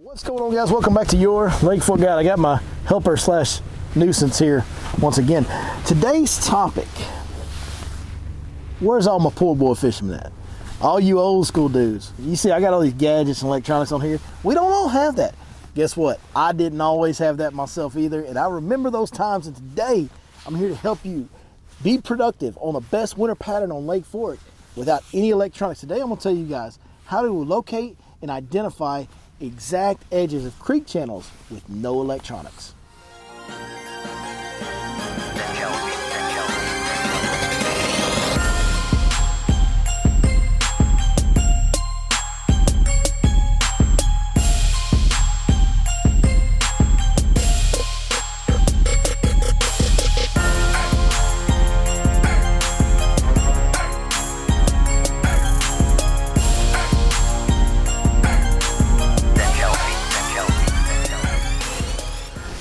What's going on, guys? Welcome back to your Lake Fork Guide. I got my helper slash nuisance here once again. Today's topic: where's all my poor boy fishermen at? All you old school dudes. You see, I got all these gadgets and electronics on here. We don't all have that. Guess what? I didn't always have that myself either, and I remember those times. And today, I'm here to help you be productive on the best winter pattern on Lake Fork without any electronics. Today, I'm gonna tell you guys how to locate and identify exact edges of creek channels with no electronics.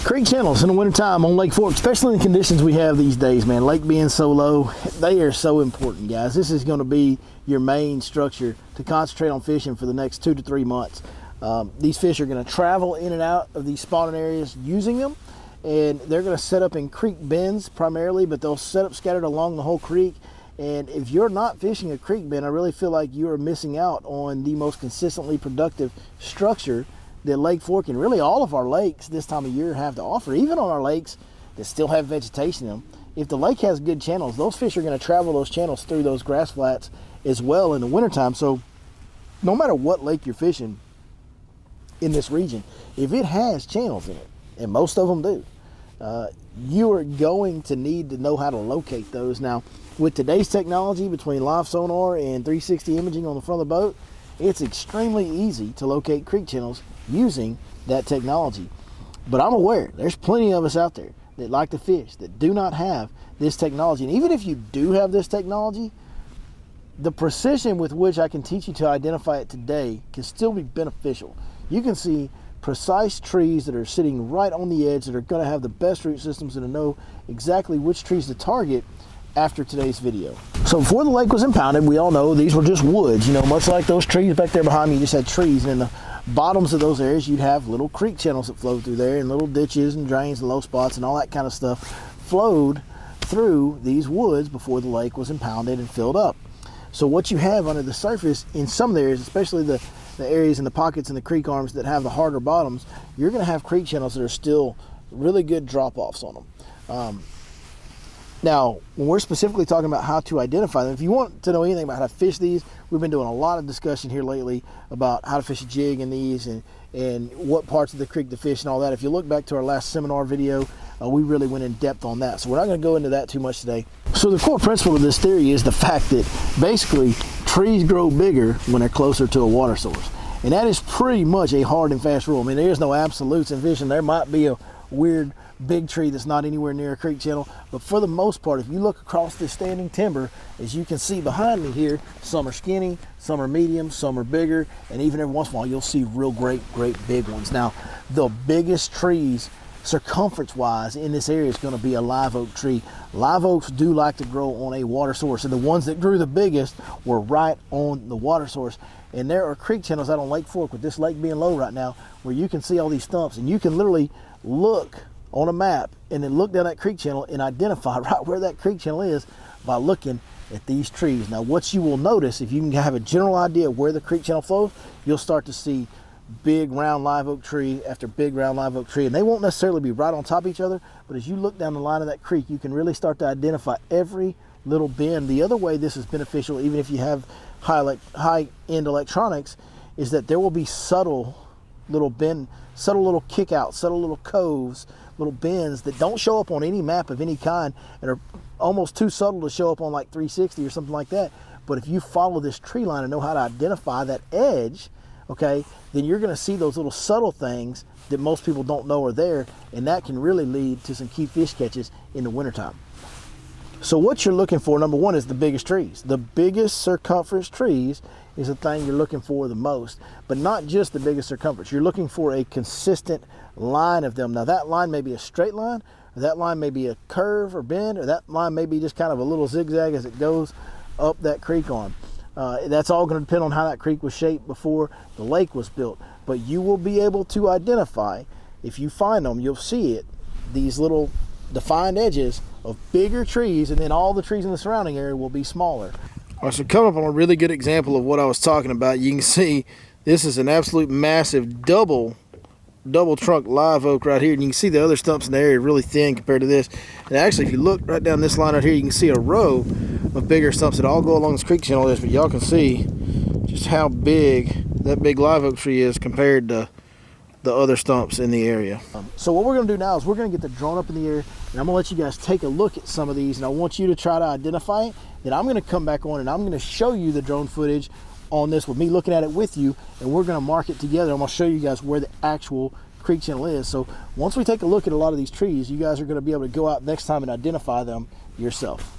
Creek channels in the wintertime on Lake Fork, especially in the conditions we have these days, man. Lake being so low, they are so important, guys. This is going to be your main structure to concentrate on fishing for the next 2 to 3 months. These fish are going to travel in and out of these spawning areas using them, and they're going to set up in creek bends primarily, but they'll set up scattered along the whole creek. And if you're not fishing a creek bend, I really feel like you are missing out on the most consistently productive structure that Lake Fork and really all of our lakes this time of year have to offer. Even on our lakes that still have vegetation in them, if the lake has good channels, those fish are going to travel those channels through those grass flats as well in the wintertime. So no matter what lake you're fishing in this region, if it has channels in it, and most of them do, you are going to need to know how to locate those. Now, with today's technology between live sonar and 360 imaging on the front of the boat, it's extremely easy to locate creek channels using that technology. But I'm aware there's plenty of us out there that like to fish that do not have this technology. And even if you do have this technology, the precision with which I can teach you to identify it today can still be beneficial. You can see precise trees that are sitting right on the edge that are going to have the best root systems and to know exactly which trees to target after today's video. So before the lake was impounded, we all know these were just woods, you know, much like those trees back there behind me. You just had trees, and in the bottoms of those areas you'd have little creek channels that flowed through there, and little ditches and drains and low spots and all that kind of stuff flowed through these woods before the lake was impounded and filled up. So what you have under the surface in some of the areas, especially the areas in the pockets and the creek arms that have the harder bottoms, you're going to have creek channels that are still really good drop-offs on them. Now, when we're specifically talking about how to identify them, if you want to know anything about how to fish these, we've been doing a lot of discussion here lately about how to fish a jig in these and what parts of the creek to fish and all that. If you look back to our last seminar video, we really went in depth on that. So we're not going to go into that too much today. So the core principle of this theory is the fact that basically trees grow bigger when they're closer to a water source. And that is pretty much a hard and fast rule. I mean, there's no absolutes in fishing. There might be a weird big tree that's not anywhere near a creek channel, but for the most part, if you look across this standing timber, as you can see behind me here, some are skinny, some are medium, some are bigger, and even every once in a while you'll see real great big ones. Now, the biggest trees circumference wise in this area is going to be a live oak tree. Live oaks do like to grow on a water source, and the ones that grew the biggest were right on the water source. And there are creek channels out on Lake Fork, with this lake being low right now, where you can see all these stumps, and you can literally look on a map and then look down that creek channel and identify right where that creek channel is by looking at these trees. Now, what you will notice, if you can have a general idea of where the creek channel flows, you'll start to see big round live oak tree after big round live oak tree, and they won't necessarily be right on top of each other, but as you look down the line of that creek, you can really start to identify every little bend. The other way this is beneficial, even if you have high-end electronics, is that there will be subtle little bend, subtle little kickouts, subtle little coves, little bends that don't show up on any map of any kind and are almost too subtle to show up on like 360 or something like that. But if you follow this tree line and know how to identify that edge, okay, then you're going to see those little subtle things that most people don't know are there, and that can really lead to some key fish catches in the wintertime. So what you're looking for, number one, is the biggest trees. The biggest circumference trees is the thing you're looking for the most, but not just the biggest circumference. You're looking for a consistent line of them. Now, that line may be a straight line, or that line may be a curve or bend, or that line may be just kind of a little zigzag as it goes up that creek arm. That's all going to depend on how that creek was shaped before the lake was built. but you will be able to identify, if you find them, you'll see it, these little defined edges of bigger trees, and then all the trees in the surrounding area will be smaller. All right, so coming up on a really good example of what I was talking about, you can see this is an absolute massive double trunk live oak right here, and you can see the other stumps in the area really thin compared to this. And actually, if you look right down this line right here, you can see a row of bigger stumps that all go along this creek channel. But y'all can see just how big that big live oak tree is compared to the other stumps in the area. So what we're going to do now is we're going to get the drone up in the air, and I'm going to let you guys take a look at some of these, and I want you to try to identify it. Then I'm going to come back on and I'm going to show you the drone footage on this with me looking at it with you, and we're going to mark it together. I'm going to show you guys where the actual creek channel is. So once we take a look at a lot of these trees, you guys are going to be able to go out next time and identify them yourself.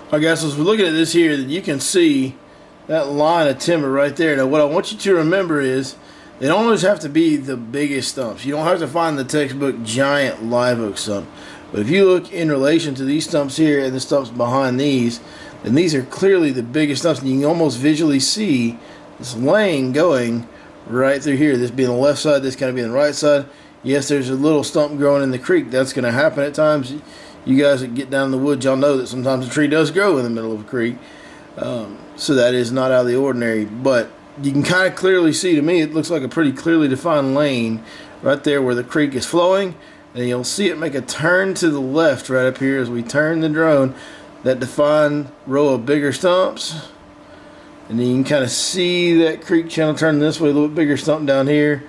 All right, guys, so as we're looking at this here, then you can see that line of timber right there. Now, what I want you to remember is they don't always have to be the biggest stumps. You don't have to find the textbook giant live oak stump. But if you look in relation to these stumps here and the stumps behind these, then these are clearly the biggest stumps. And you can almost visually see this lane going right through here. This being the left side, this kind of being the right side. Yes, there's a little stump growing in the creek. That's going to happen at times. You guys that get down in the woods, y'all know that sometimes a tree does grow in the middle of a creek. So that is not out of the ordinary. But you can kind of clearly see, to me, it looks like a pretty clearly defined lane right there where the creek is flowing. And you'll see it make a turn to the left right up here as we turn the drone. That defined row of bigger stumps. And then you can kind of see that creek channel turn this way, a little bit bigger stump down here.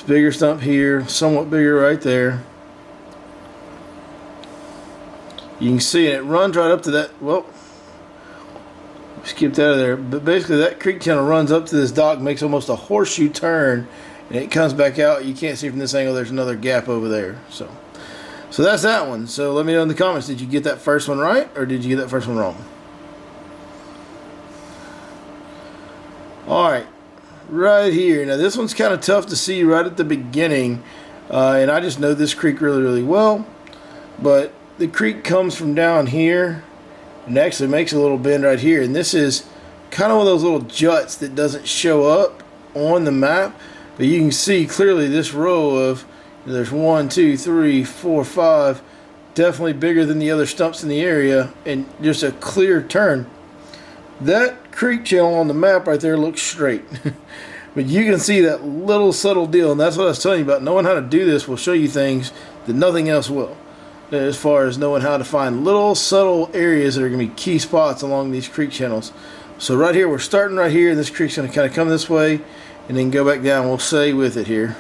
Bigger stump here, somewhat bigger right there. You can see it runs right up to that. Well, skipped out of there. But basically, that creek channel runs up to this dock, makes almost a horseshoe turn, and it comes back out. You can't see from this angle. There's another gap over there. So that's that one. So let me know in the comments. Did you get that first one right, or did you get that first one wrong? All right, right here. Now this one's kind of tough to see right at the beginning, and I just know this creek really, really well, but the creek comes from down here and actually makes a little bend right here, and this is kind of one of those little juts that doesn't show up on the map, but you can see clearly this row of, there's 1, 2, 3, 4, 5, definitely bigger than the other stumps in the area, and just a clear turn. That creek channel on the map right there looks straight. But you can see that little subtle deal, and that's what I was telling you about. Knowing how to do this will show you things that nothing else will, as far as knowing how to find little subtle areas that are going to be key spots along these creek channels. So right here, we're starting right here, and this creek's going to kind of come this way and then go back down. We'll stay with it here.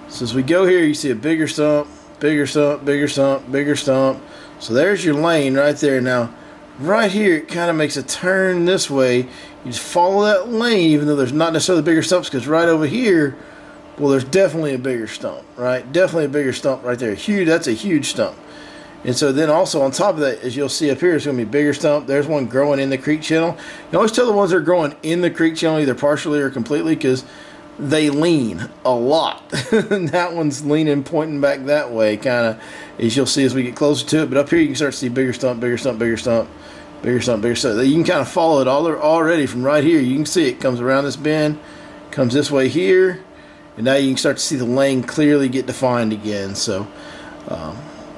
So as we go here, you see a bigger stump, bigger stump, bigger stump, bigger stump. So there's your lane right there. Now, right here, it kind of makes a turn this way. You just follow that lane, even though there's not necessarily bigger stumps, because right over here, well, there's definitely a bigger stump, right? Definitely a bigger stump right there. Huge. That's a huge stump. And so then also on top of that, as you'll see up here, it's going to be a bigger stump. There's one growing in the creek channel. You always tell the ones that are growing in the creek channel either partially or completely, because they lean a lot. That one's leaning, pointing back that way, kind of, as you'll see as we get closer to it. But up here, you can start to see bigger stump, bigger stump, bigger stump, bigger stump, bigger stump. You can kind of follow it all already from right here. You can see it comes around this bend, comes this way here, and now you can start to see the lane clearly get defined again. So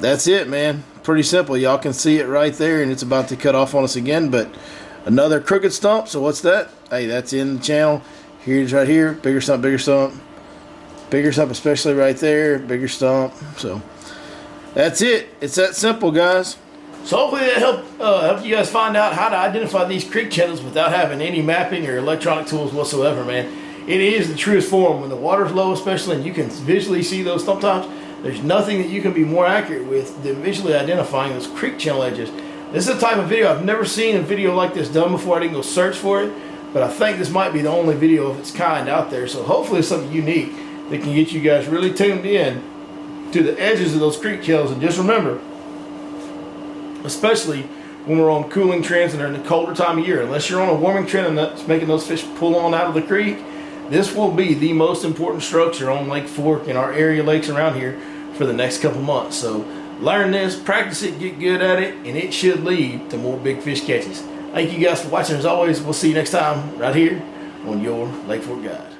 that's it, man. Pretty simple. Y'all can see it right there, and it's about to cut off on us again. But another crooked stump. So what's that? Hey, that's in the channel. Here's right here, bigger stump, especially right there, bigger stump. So That's it. It's that simple, guys. So hopefully that helped you guys find out how to identify these creek channels without having any mapping or electronic tools whatsoever, man. It is the truest form. When the water's low especially, and you can visually see those sometimes, there's nothing that you can be more accurate with than visually identifying those creek channel edges. This is a type of video, I've never seen a video like this done before. I didn't go search for it, but I think this might be the only video of its kind out there. So hopefully it's something unique that can get you guys really tuned in to the edges of those creek channels. And just remember, especially when we're on cooling trends and in the colder time of year, unless you're on a warming trend and that's making those fish pull on out of the creek, this will be the most important structure on Lake Fork and our area lakes around here for the next couple months. So learn this, practice it, get good at it, and it should lead to more big fish catches. Thank you guys for watching. As always, we'll see you next time right here on your Lake Fork Guide.